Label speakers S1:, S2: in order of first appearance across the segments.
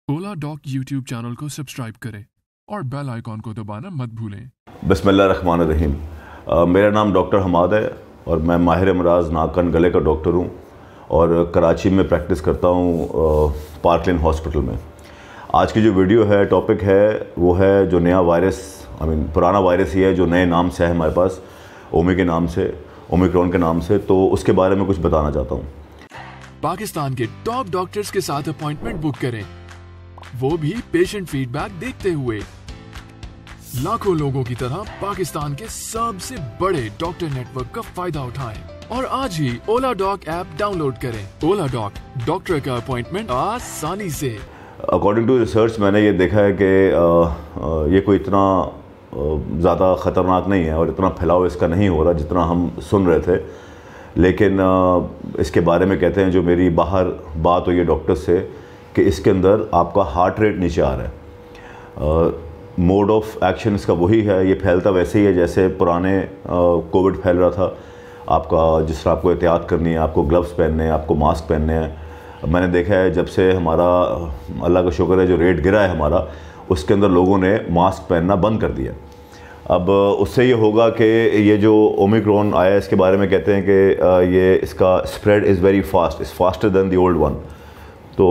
S1: ओला dock YouTube channel को subscribe करें और बेल आइकॉन को दबाना मत भूलें।
S2: बिस्मिल्लाहिर्रहमानिर्रहीम। मेरा नाम डॉक्टर हमाद है और मैं माहिर अमराज नाक कान गले का डॉक्टर हूँ और कराची में प्रैक्टिस करता हूँ पार्कलेन हॉस्पिटल में। आज की जो वीडियो है, टॉपिक है, वो है जो नया वायरस, पुराना वायरस ही है जो नए नाम से है हमारे पास, ओमिक्रॉन के नाम से, तो उसके बारे में कुछ बताना चाहता हूँ।
S1: पाकिस्तान के टॉप डॉक्टर्स के साथ अपॉइंटमेंट बुक करें, वो भी पेशेंट फीडबैक देखते हुए। लाखों लोगों की तरह पाकिस्तान के सबसे बड़े डॉक्टर नेटवर्क का फायदा उठाएं और आज ही ओला डॉक ऐप डाउनलोड करें। ओला डॉक, डॉक्टर का अपॉइंटमेंट आसानी से।
S2: अकॉर्डिंग टू रिसर्च मैंने ये देखा है कि ये कोई इतना ज़्यादा ख़तरनाक नहीं है और इतना फैलाव इसका नहीं हो रहा जितना हम सुन रहे थे। लेकिन इसके बारे में कहते हैं, जो मेरी बाहर बात हुई है डॉक्टर से, कि इसके अंदर आपका हार्ट रेट नीचे आ रहा है। मोड ऑफ एक्शन इसका वही है, ये फैलता वैसे ही है जैसे पुराने कोविड फैल रहा था। आपका जिस तरह आपको एहतियात करनी है, आपको ग्लव्स पहनने हैं, आपको मास्क पहनने हैं। मैंने देखा है जब से हमारा, अल्लाह का शुक्र है, जो रेट गिरा है हमारा, उसके अंदर लोगों ने मास्क पहनना बंद कर दिया। अब उससे ये होगा कि ये जो ओमिक्रॉन आया है, इसके बारे में कहते हैं कि ये इसका spread is very fast, is faster than the old one. तो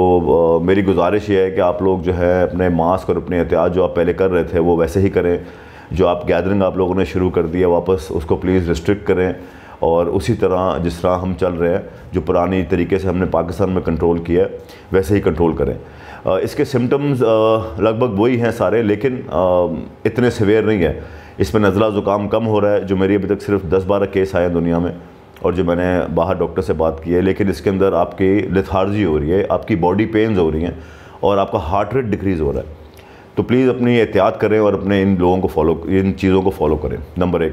S2: मेरी गुजारिश ये है कि आप लोग जो है अपने मास्क और अपने एहतियात जो आप पहले कर रहे थे वो वैसे ही करें। जो आप गैदरिंग आप लोगों ने शुरू कर दिया, वापस उसको प्लीज़ रिस्ट्रिक्ट करें और उसी तरह जिस तरह हम चल रहे हैं, जो पुरानी तरीके से हमने पाकिस्तान में कंट्रोल किया है, वैसे ही कंट्रोल करें। इसके सिम्टम्स लगभग वही हैं सारे, लेकिन इतने सीवियर नहीं है। इसमें नज़ला ज़ुकाम कम हो रहा है, जो मेरी अभी तक सिर्फ 10-12 केस आए हैं दुनिया में और जो मैंने बाहर डॉक्टर से बात की है। लेकिन इसके अंदर आपकी लेथार्जी हो रही है, आपकी बॉडी पेन्स हो रही हैं और आपका हार्ट रेट डिक्रीज़ हो रहा है। तो प्लीज़ अपनी एहतियात करें और अपने इन लोगों को इन चीज़ों को फॉलो करें, नंबर 1।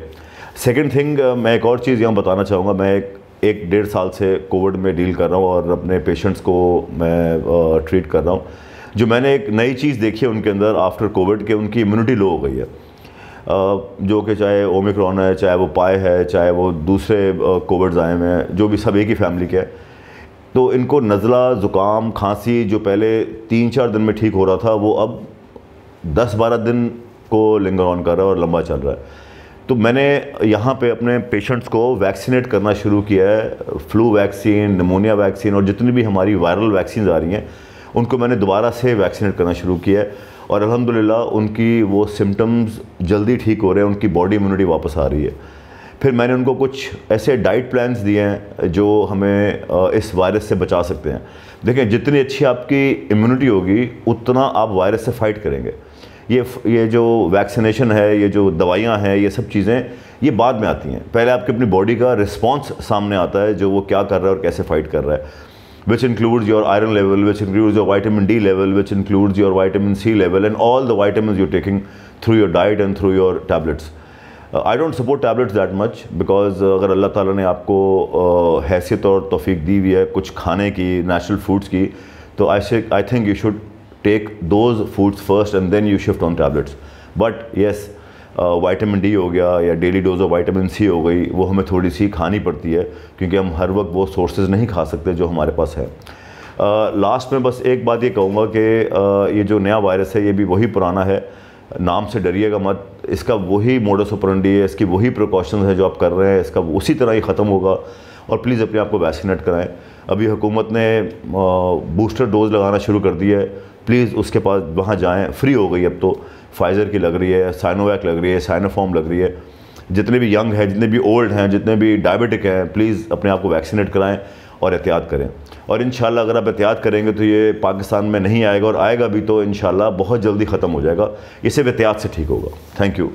S2: सेकंड थिंग, मैं एक और चीज़ यहाँ बताना चाहूँगा। मैं एक 1.5 साल से कोविड में डील कर रहा हूँ और अपने पेशेंट्स को मैं ट्रीट कर रहा हूँ। जो मैंने एक नई चीज़ देखी है उनके अंदर आफ्टर कोविड के, उनकी इम्यूनिटी लो हो गई है। जो कि चाहे ओमिक्रॉन है, चाहे वो पाए है, चाहे वो दूसरे कोविड्स आए हुए हैं, जो भी सब एक ही फैमिली के हैं, तो इनको नज़ला, ज़ुकाम, खांसी जो पहले 3-4 दिन में ठीक हो रहा था, वो अब 10-12 दिन को लिंगर ऑन कर रहा है और लंबा चल रहा है। तो मैंने यहाँ पे अपने पेशेंट्स को वैक्सीनेट करना शुरू किया है। फ्लू वैक्सीन, निमोनिया वैक्सीन और जितनी भी हमारी वायरल वैक्सीन आ रही हैं, उनको मैंने दोबारा से वैक्सीनेट करना शुरू किया है और अल्हम्दुलिल्लाह उनकी वो सिम्टम्स जल्दी ठीक हो रहे हैं, उनकी बॉडी इम्यूनिटी वापस आ रही है। फिर मैंने उनको कुछ ऐसे डाइट प्लान्स दिए हैं जो हमें इस वायरस से बचा सकते हैं। देखें, जितनी अच्छी आपकी इम्यूनिटी होगी उतना आप वायरस से फ़ाइट करेंगे। ये जो वैक्सीनेशन है, ये जो दवाइयाँ हैं, ये सब चीज़ें ये बाद में आती हैं। पहले आपकी अपनी बॉडी का रिस्पॉन्स सामने आता है, जो वो क्या कर रहा है और कैसे फ़ाइट कर रहा है, which includes your iron level, which includes your vitamin D level, which includes your vitamin C level and all the vitamins you're taking through your diet and through your tablets. I don't support tablets that much because अगर अल्लाह ताला ने आपको हैसियत और तौफीक दी हुई है कुछ खाने की, नेचुरल फूड्स की, तो I think you should take those foods first and then you shift on tablets. But yes, vitamin D हो गया या daily dose of vitamin C हो गई, वो हमें थोड़ी सी खानी पड़ती है क्योंकि हम हर वक्त वो सोर्सेज नहीं खा सकते जो हमारे पास है। लास्ट में बस एक बात ये कहूँगा कि ये जो नया वायरस है ये भी वही पुराना है, नाम से डरिएगा मत। इसका वही मोडस ऑपरेंडी है, इसकी वही प्रिकॉशंस है जो आप कर रहे हैं, इसका उसी तरह ही ख़त्म होगा। और प्लीज़ अपने आप को वैक्सीनेट कराएँ। अभी हुकूमत ने बूस्टर डोज़ लगाना शुरू कर दिया है, प्लीज़ उसके पास वहाँ जाएँ। फ्री हो गई अब तो, फाइज़र की लग रही है, साइनोवैक लग रही है, साइनोफॉर्म लग रही है। जितने भी यंग हैं, जितने भी ओल्ड हैं, जितने भी डायबिटिक हैं, प्लीज़ अपने आप को वैक्सीनेट कराएं और एहतियात करें। और इंशाल्लाह अगर आप एहतियात करेंगे तो ये पाकिस्तान में नहीं आएगा, और आएगा भी तो इंशाल्लाह बहुत जल्दी ख़त्म हो जाएगा। ये सिर्फ एहतियात से ठीक होगा। Thank you.